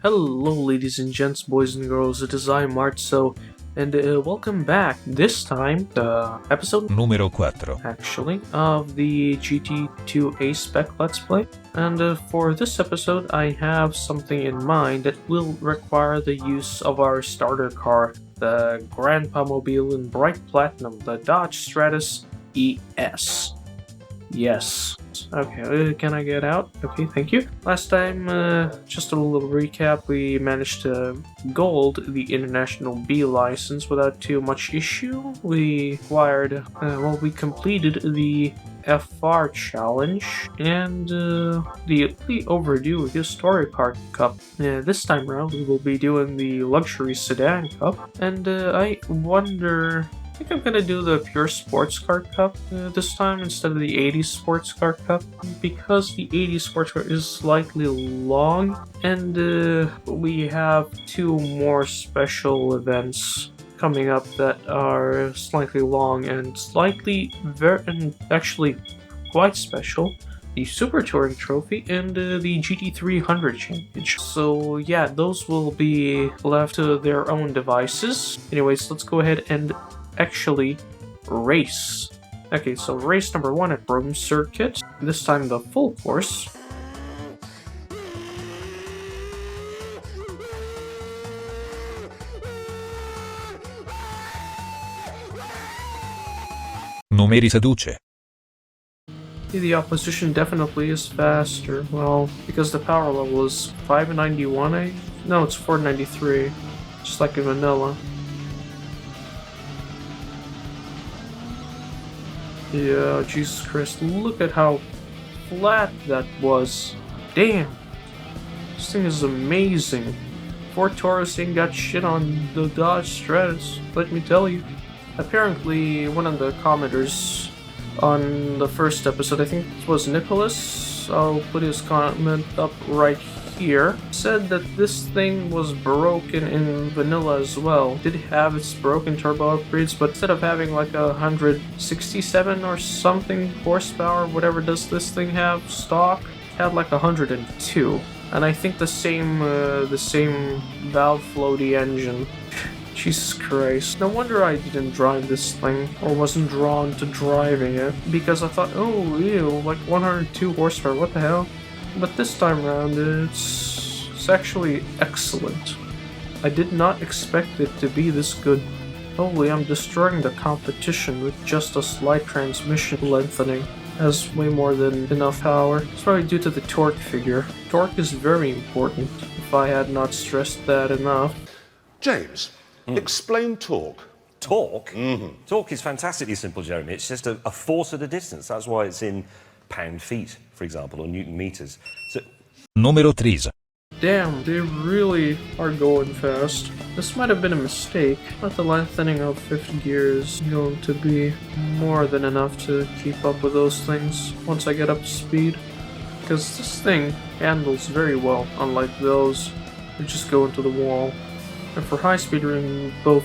Hello, ladies and gents, boys and girls. It is I, Martso, and welcome back. This time, the episode Numero 4. actually of the GT2 A-Spec Let's Play. And for this episode, I have something in mind that will require the use of our starter car, the Grandpa Mobile in Bright Platinum, the Dodge Stratus ES. Yes. Okay, can I get out? Okay, thank you. Last time, just a little recap, we managed to gold the International B license without too much issue. We acquired, we completed the FR challenge and the overdue Historic Car Cup. This time around, we will be doing the Luxury Sedan Cup, and I wonder. I think I'm gonna do the pure sports car cup this time instead of the 80s sports car cup because the 80s sports car is slightly long and we have two more special events coming up that are slightly long and actually quite special. The Super Touring Trophy and the GT300 Championship. So yeah, those will be left to their own devices. Anyways, let's go ahead and actually race. Okay, so race number 1 at Rome Circuit. This time the full course. Numeri seduce. The opposition definitely is faster. Well, because the power level is 591, no, it's 493. Just like in vanilla. Yeah, Jesus Christ, look at how flat that was. Damn. This thing is amazing. Ford Taurus ain't got shit on the Dodge Stratus, let me tell you. Apparently, one of the commenters on the first episode, I think it was Nicholas, I'll put his comment up right here, said that this thing was broken in vanilla as well. Did have its broken turbo upgrades, but instead of having like 167 or something horsepower, whatever does this thing have stock, had like 102. And I think the same valve floaty engine. Jesus Christ. No wonder I didn't drive this thing, or wasn't drawn to driving it, because I thought, oh ew, like 102 horsepower, what the hell? But this time around, it's actually excellent. I did not expect it to be this good. Holy, I'm destroying the competition with just a slight transmission lengthening. Has way more than enough power. It's probably due to the torque figure. Torque is very important, if I had not stressed that enough. James, explain torque. Torque? Torque is fantastically simple, Jeremy. It's just a force at a distance. That's why it's in pound-feet, for example, or newton-meters. So, Numero 3. Damn, they really are going fast. This might have been a mistake, but the lengthening of 50 gears is going to be more than enough to keep up with those things once I get up to speed. Because this thing handles very well, unlike those that just go into the wall. And for high speed, we're in both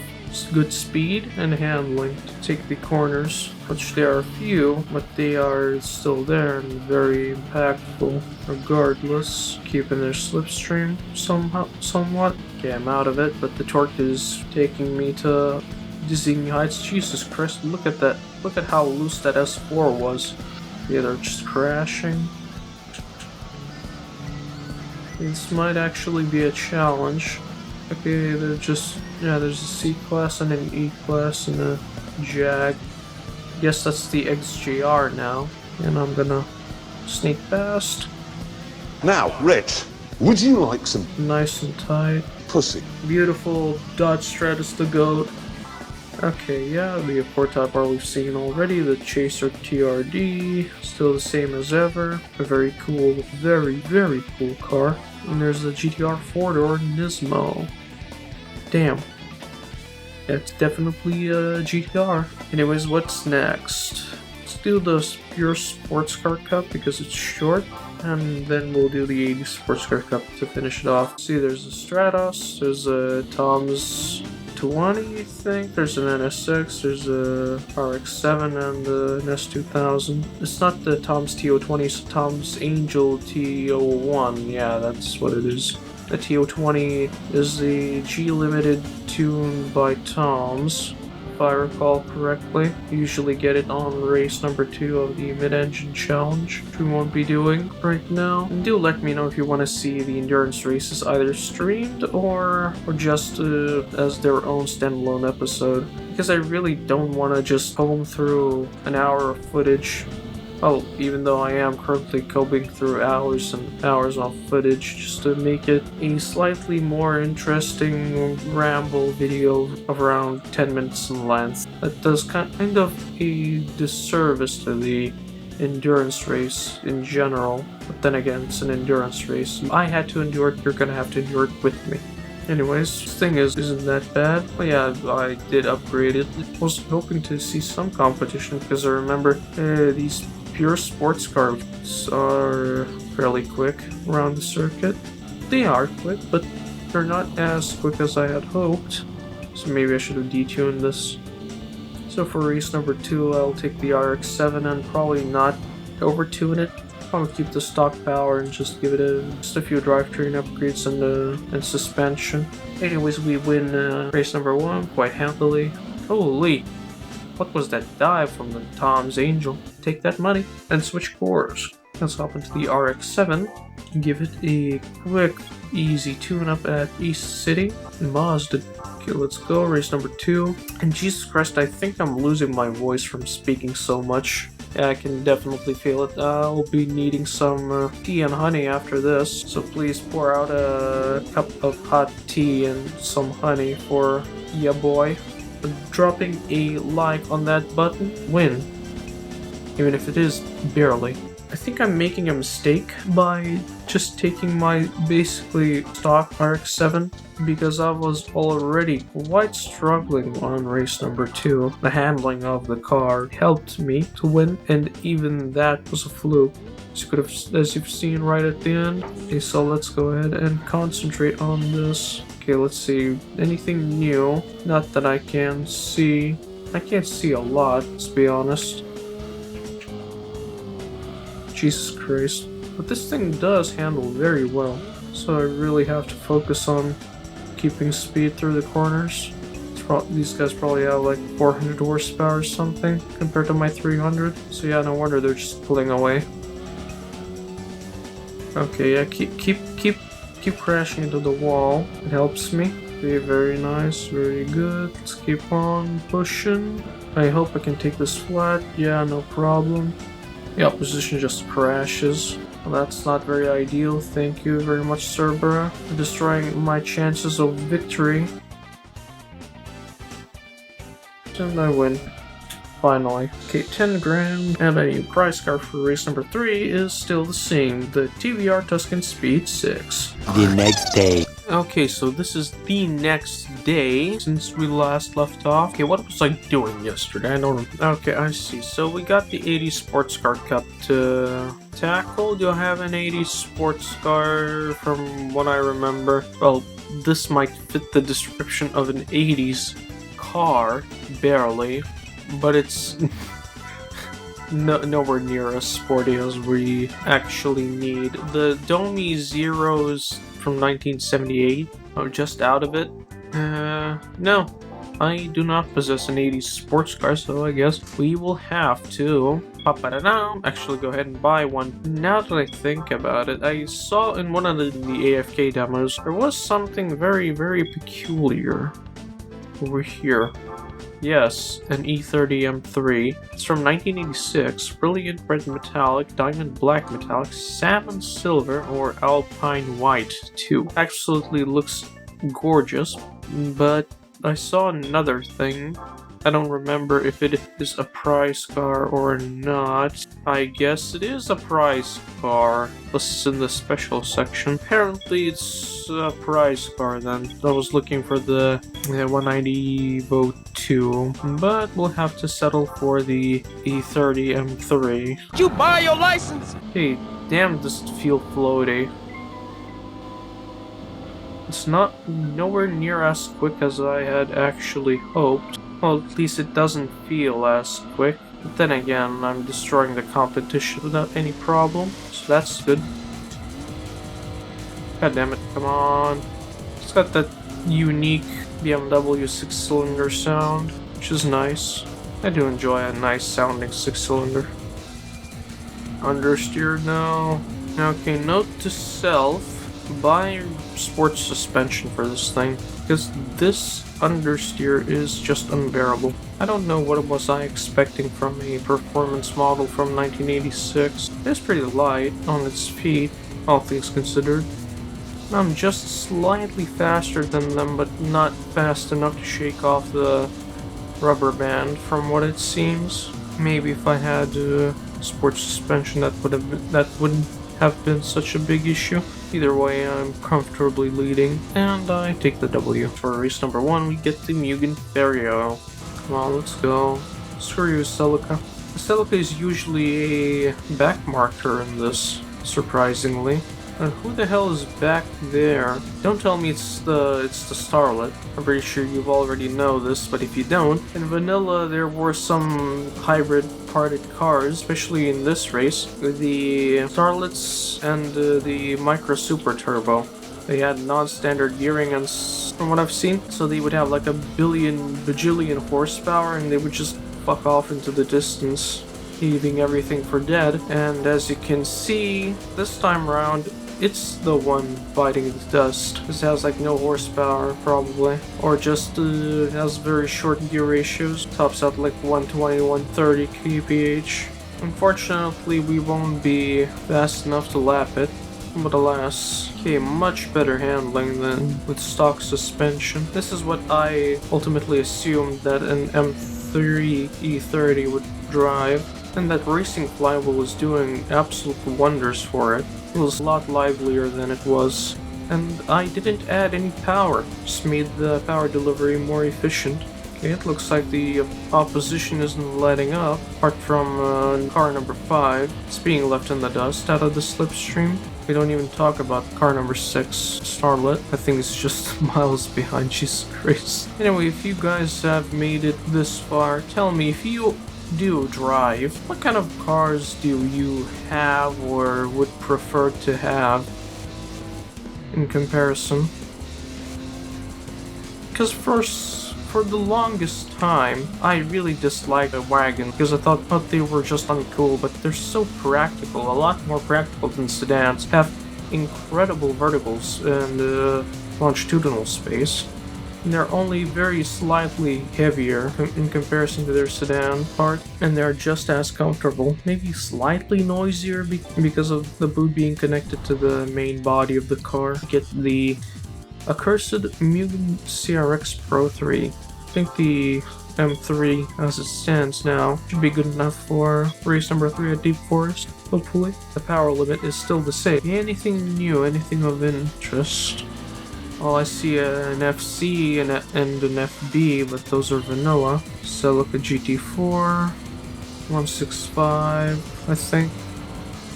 good speed and handling to take the corners, which there are few, but they are still there and very impactful regardless, keeping their slipstream somewhat. Okay, I'm out of it, but the torque is taking me to dizzying heights. Jesus Christ, look at that. Look at how loose that S4 was. Yeah, they're just crashing. This might actually be a challenge. Okay, there's a C-Class and an E-Class and a Jag. Guess that's the XJR now. And I'm gonna sneak past. Now, Rich, would you like some Nice and tight. pussy? Beautiful Dodge Stratus the GOAT. Okay, yeah, the Accord Type R we've seen already. The Chaser TRD, still the same as ever. A very cool, very cool car. And there's the GTR 4-door Nismo. Damn. That's definitely a GTR. Anyways, what's next? Let's do the pure sports car cup because it's short. And then we'll do the 80 sports car cup to finish it off. See, there's a Stratos, there's a Tom's 20, I think. There's an NSX, there's a RX-7, and an S2000. It's not the Tom's TO20, it's Tom's Angel TO1. Yeah, that's what it is. The TO20 is the G Limited tuned by Tom's, if I recall correctly. You usually get it on race number 2 of the mid-engine challenge, which we won't be doing right now. And do let me know if you want to see the endurance races either streamed or just as their own standalone episode, because I really don't want to just comb through an hour of footage. Oh, even though I am currently combing through hours and hours of footage just to make it a slightly more interesting ramble video of around 10 minutes in length. That does kind of a disservice to the endurance race in general, but then again, it's an endurance race. I had to endure it, you're gonna have to endure it with me. Anyways, this thing isn't that bad. Well, yeah, I did upgrade it. I was hoping to see some competition because I remember these pure sports cars are fairly quick around the circuit. They are quick, but they're not as quick as I had hoped. So maybe I should have detuned this. So for race number 2, I'll take the RX-7 and probably not overtune it. I'll keep the stock power and just give it just a few drivetrain upgrades and suspension. Anyways, we win race number 1 quite handily. Holy! What was that dive from the Tom's Angel? Take that money and switch cores. Let's hop into the RX-7 and give it a quick, easy tune-up at East City in Mazda. Okay, let's go. Race number 2. And Jesus Christ, I think I'm losing my voice from speaking so much. Yeah, I can definitely feel it. I'll be needing some tea and honey after this, so please pour out a cup of hot tea and some honey for ya boy. Dropping a like on that button, win. Even if it is barely. I think I'm making a mistake by just taking my basically stock RX-7 because I was already quite struggling on race number 2. The handling of the car helped me to win, and even that was a fluke. As you've seen right at the end. Okay, so let's go ahead and concentrate on this. Okay, let's see. Anything new? Not that I can see. I can't see a lot, let's be honest. Jesus Christ. But this thing does handle very well, so I really have to focus on keeping speed through the corners. These guys probably have like 400 horsepower or something compared to my 300, so yeah, no wonder they're just pulling away. Okay, yeah, keep crashing into the wall. It helps me. Okay, very nice, very good. Let's keep on pushing. I hope I can take this flat. Yeah, no problem. The opposition just crashes. Well, that's not very ideal. Thank you very much, Cerbera, for destroying my chances of victory. And I win. Finally. Okay, 10 grand, and a new prize card for race number 3 is still the same, the TVR Tuscan Speed 6. The next day. Okay, so this is the next day since we last left off. Okay, what was I doing yesterday? I don't know. Okay, I see. So we got the 80s Sports Car Cup to tackle. Do I have an 80s sports car from what I remember? Well, this might fit the description of an 80s car, barely. But it's nowhere near as sporty as we actually need. The Domi Zeros from 1978 are just out of it. No, I do not possess an 80s sports car, so I guess we will have to actually go ahead and buy one. Now that I think about it, I saw in one of the AFK demos, there was something very, very peculiar over here. Yes, an E30 M3. It's from 1986. Brilliant red metallic, diamond black metallic, salmon silver, or alpine white too. Absolutely looks gorgeous, but I saw another thing. I don't remember if it is a prize car or not. I guess it is a prize car. This is in the special section. Apparently it's a prize car then. I was looking for the 190 Vote 2, but we'll have to settle for the E30 M3. Did you buy your license? Hey, damn, does it feel floaty. It's nowhere near as quick as I had actually hoped. Well, at least it doesn't feel as quick. But then again, I'm destroying the competition without any problem, so that's good. God damn it, come on. It's got that unique BMW 6-cylinder sound, which is nice. I do enjoy a nice sounding 6-cylinder. Understeer now. Okay, note to self, buy sports suspension for this thing, because this understeer is just unbearable. I don't know what was I expecting from a performance model from 1986. It's pretty light on its feet, all things considered. I'm just slightly faster than them, but not fast enough to shake off the rubber band from what it seems. Maybe if I had sports suspension, that wouldn't have been such a big issue. Either way, I'm comfortably leading, and I take the W. For race number 1, we get the Mugen Ferio. Come on, let's go. Screw you, Celica. Celica is usually a back marker in this, surprisingly. And who the hell is back there? Don't tell me it's the Starlet. I'm pretty sure you already know this, but if you don't, in Vanilla there were some hybrid parted cars, especially in this race, with the Starlets and the Micro Super Turbo. They had non-standard gearing, and from what I've seen, so they would have like a bajillion horsepower, and they would just fuck off into the distance, leaving everything for dead. And as you can see, this time around, it's the one biting the dust. This has like no horsepower, probably. Or just has very short gear ratios. Tops out like 120, 130 kph. Unfortunately, we won't be fast enough to lap it. But alas, okay, much better handling than with stock suspension. This is what I ultimately assumed that an M3 E30 would drive. And that Racing Flywheel was doing absolute wonders for it. It was a lot livelier than it was. And I didn't add any power, just made the power delivery more efficient. Okay, it looks like the opposition isn't letting up, apart from car number 5. It's being left in the dust out of the slipstream. We don't even talk about car number 6, Starlet. I think it's just miles behind, Jesus Christ. Anyway, if you guys have made it this far, tell me, if you do drive, what kind of cars do you have or would prefer to have in comparison? Because for the longest time, I really disliked a wagon because I thought they were just uncool, but they're so practical, a lot more practical than sedans, have incredible verticals and longitudinal space. And they're only very slightly heavier in comparison to their sedan part, and they're just as comfortable, maybe slightly noisier because of the boot being connected to the main body of the car. Get the accursed Mugen CRX Pro 3. I think the M3, as it stands now, should be good enough for race number 3 at Deep Forest, hopefully. The power limit is still the same. Anything new, anything of interest? Well, I see an FC and an FB, but those are vanilla. Celica GT4, 165, I think.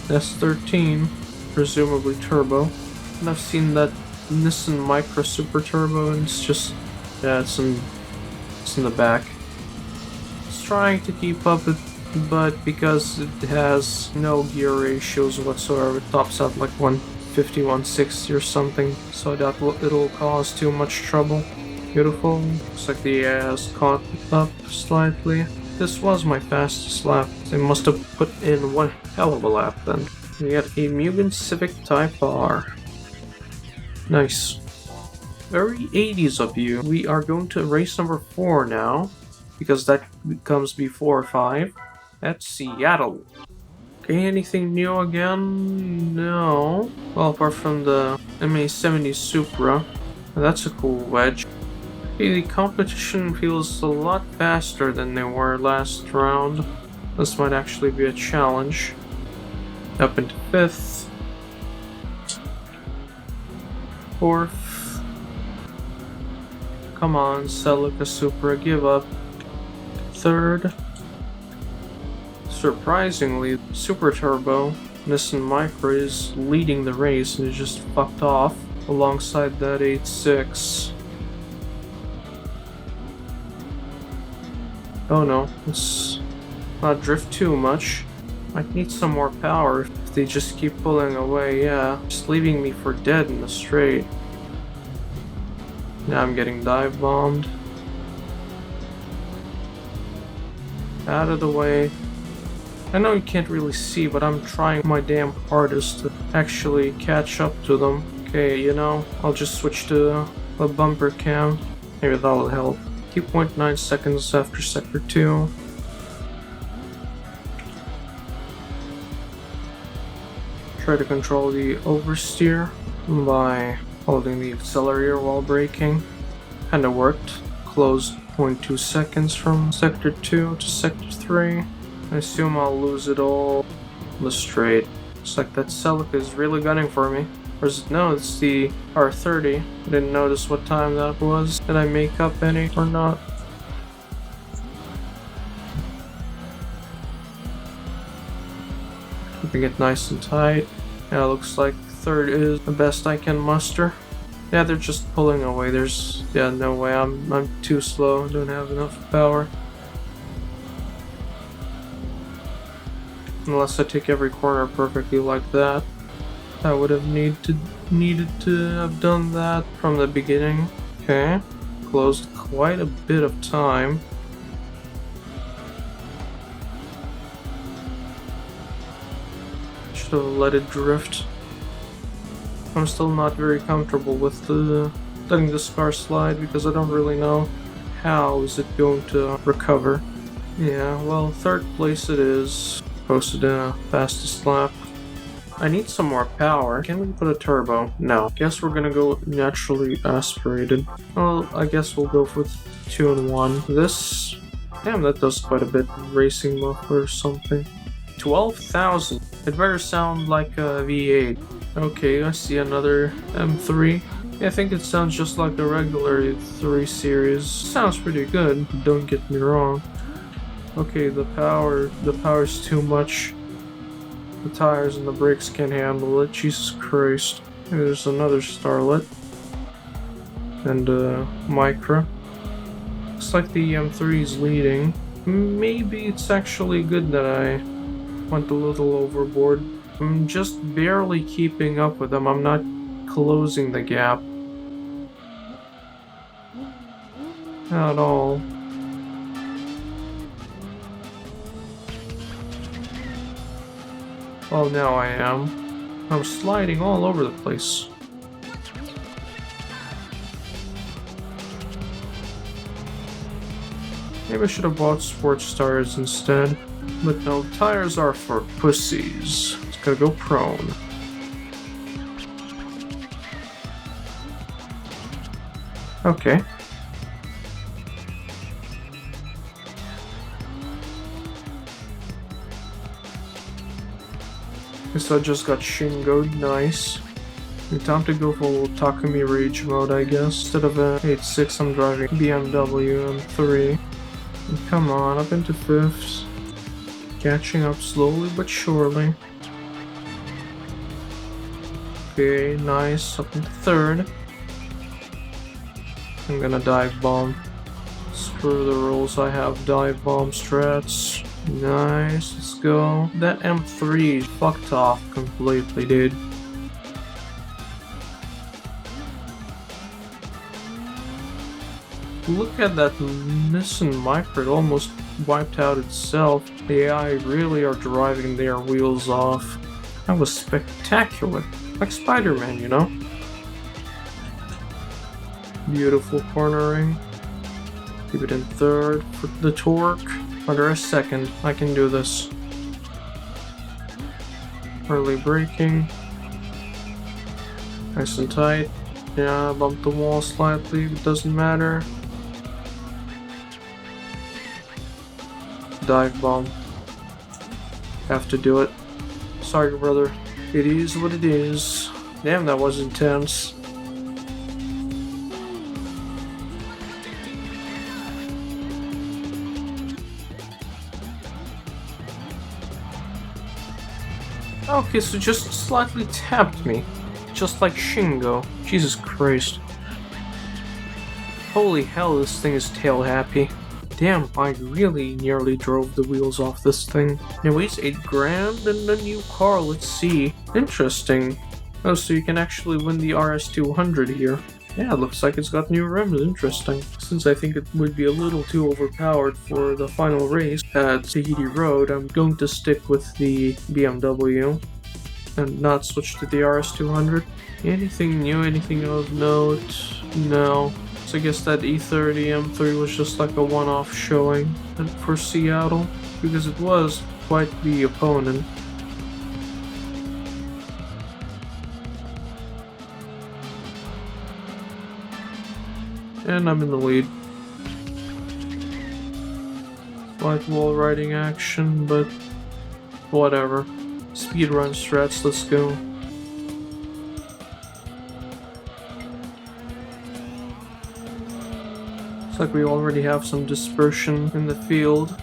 S13, presumably turbo. And I've seen that Nissan Micro Super Turbo, and it's just, yeah, it's in the back. It's trying to keep up with, but because it has no gear ratios whatsoever, it tops out like 150, 160 or something, so I doubt it'll cause too much trouble. Beautiful. Looks like the AI has caught up slightly. This was my fastest lap. They must have put in one hell of a lap then. We got a Mugen Civic Type R. Nice. Very 80s of you. We are going to race number 4 now, because that comes before 5. That's Seattle. Okay, anything new again? No. Well, apart from the MA70 Supra. That's a cool wedge. Okay, the competition feels a lot faster than they were last round. This might actually be a challenge. Up into 5th. 4th. Come on, Celica Supra, give up. 3rd. Surprisingly, Super Turbo Nissan Micra is leading the race and is just fucked off alongside that 8.6. Oh no, let's not drift too much. Might need some more power. If they just keep pulling away, yeah. Just leaving me for dead in the straight. Now I'm getting dive bombed. Out of the way. I know you can't really see, but I'm trying my damn hardest to actually catch up to them. Okay, you know, I'll just switch to a bumper cam. Maybe that'll help. 2.9 seconds after sector 2. Try to control the oversteer by holding the accelerator while braking. Kinda worked. Closed 0.2 seconds from sector 2 to sector 3. I assume I'll lose it all on the straight. Looks like that Celica is really gunning for me. Or is it? No, it's the R30. I didn't notice what time that was. Did I make up any or not? Keeping it nice and tight. Yeah, looks like third is the best I can muster. Yeah, they're just pulling away. There's, yeah, no way. I'm too slow. Don't have enough power. Unless I take every corner perfectly like that. I would have needed to have done that from the beginning. Okay. Closed quite a bit of time. Should have let it drift. I'm still not very comfortable with letting this car slide because I don't really know how is it going to recover. Yeah, well, third place it is. Posted in a fastest lap. I need some more power. Can we put a turbo? No. Guess we're gonna go naturally aspirated. Well, I guess we'll go for 2-in-1. This... Damn, that does quite a bit. Racing muffler or something. 12,000. It better sound like a V8. Okay, I see another M3. Yeah, I think it sounds just like a regular 3 Series. Sounds pretty good, don't get me wrong. Okay, the power's too much. The tires and the brakes can't handle it. Jesus Christ. Maybe there's another Starlet. And Micra. Looks like the M3 is leading. Maybe it's actually good that I went a little overboard. I'm just barely keeping up with them. I'm not closing the gap. Not at all. Well, now I am. I'm sliding all over the place. Maybe I should have bought sports tires instead. But no, tires are for pussies. It's gotta go prone. Okay. Guess I just got Shingo'd, nice. And time to go for Takumi Rage mode, I guess. Instead of a 8.6, I'm driving BMW M3. And come on, up into 5th. Catching up slowly but surely. Okay, nice, up into 3rd. I'm gonna dive bomb. Screw the rules, I have dive bomb strats. Nice, let's go. That M3 fucked off completely, dude. Look at that Nissan Micra, it almost wiped out itself. The AI really are driving their wheels off. That was spectacular. Like Spider-Man, you know? Beautiful cornering. Keep it in 3rd for the torque. Under a 2nd, I can do this. Early braking. Nice and tight. Yeah, bumped the wall slightly, it doesn't matter. Dive bomb. Have to do it. Sorry, brother. It is what it is. Damn, that was intense. Okay, so just slightly tapped me. Just like Shingo. Jesus Christ. Holy hell, this thing is tail happy. Damn, I really nearly drove the wheels off this thing. Anyways, $8,000 and a new car, let's see. Interesting. Oh, so you can actually win the RS200 here. Yeah, it looks like it's got new rims, interesting. Since I think it would be a little too overpowered for the final race at Tahiti Road, I'm going to stick with the BMW and not switch to the RS200. Anything new, anything of note? No. So I guess that E30 M3 was just like a one-off showing for Seattle, because it was quite the opponent. And I'm in the lead. Like wall riding action, but whatever. Speedrun strats, let's go. Looks like we already have some dispersion in the field.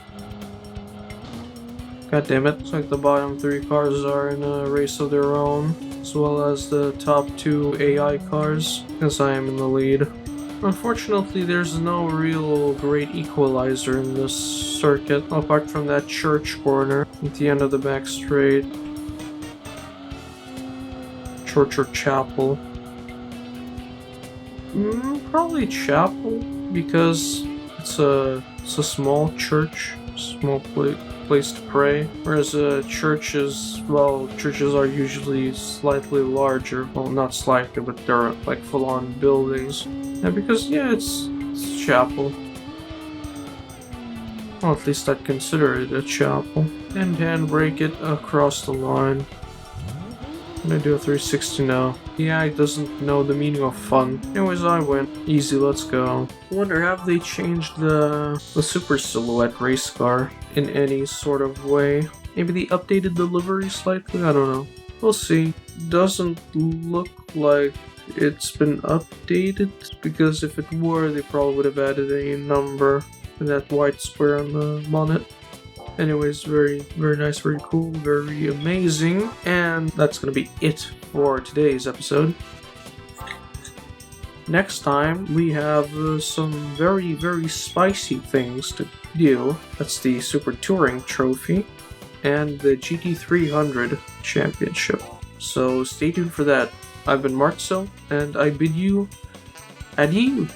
God damn it, looks like the bottom 3 cars are in a race of their own, as well as the top 2 AI cars, as I am in the lead. Unfortunately, there's no real great equalizer in this circuit, apart from that church corner at the end of the back straight. Church or chapel? Probably chapel, because it's a small church, small place to pray. Whereas churches are usually slightly larger. Well, not slightly, but they're like full-on buildings. And because, yeah, it's chapel. Well, at least I'd consider it a chapel. And handbrake it across the line. I'm gonna do a 360 now. Yeah, it doesn't know the meaning of fun. Anyways, I win. Easy, let's go. I wonder, have they changed the Super Silhouette race car in any sort of way? Maybe they updated the livery slightly? I don't know. We'll see. Doesn't look like it's been updated, because if it were, they probably would have added a number in that white square on the bonnet. Anyways, very, very nice, very cool, very amazing. And that's gonna be it for today's episode. Next time, we have some very, very spicy things to do. That's the Super Touring Trophy and the GT300 Championship. So stay tuned for that. I've been Martso, and I bid you adieu.